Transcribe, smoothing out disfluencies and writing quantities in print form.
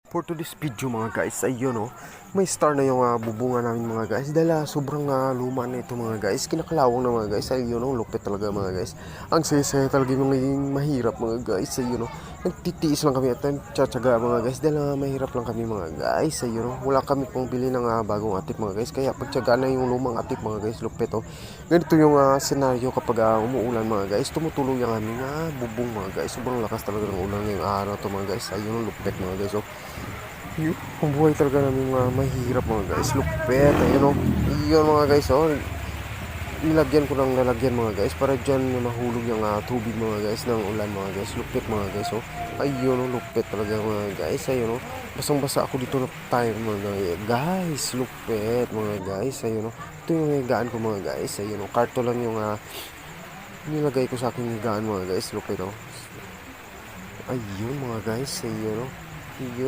For today's video mga guys, ayun may star na yung bubunga namin mga guys. Dahil sobrang luma na ito mga guys. Kinakalawang na mga guys. Ayun lupit talaga mga guys. Ang saya-saya talaga yung naging mahirap mga guys. Ayun nagtitiis lang kami at tsatsaga mga guys. Dahil mahirap lang kami mga guys. Ayun wala kami pong bili ng bagong atip mga guys. Kaya pagtsaga na yung lumang atip mga guys. Lupit Ganito yung senaryo kapag umuulan mga guys. Tumutulong yung aming bubong mga guys. Sobrang lakas talaga ng ulan ngayong araw to mga guys. Ayun lupit mga guys. Yung buhay talaga namin mahirap mga guys. Lupet. Ayun Yun mga guys nilagyan ko ng lalagyan mga guys para dyan mahulog yung tubig mga guys ng ulan mga guys. Lupit mga guys ayun lupit talaga mga guys. Ayun basang basa ako dito na time mga guys. Lupit mga guys. Ayun ito yung higaan ko mga guys. Ayun karto lang yung nilagay ko sa aking higaan mga guys. Lupit ayun mga guys. Ayun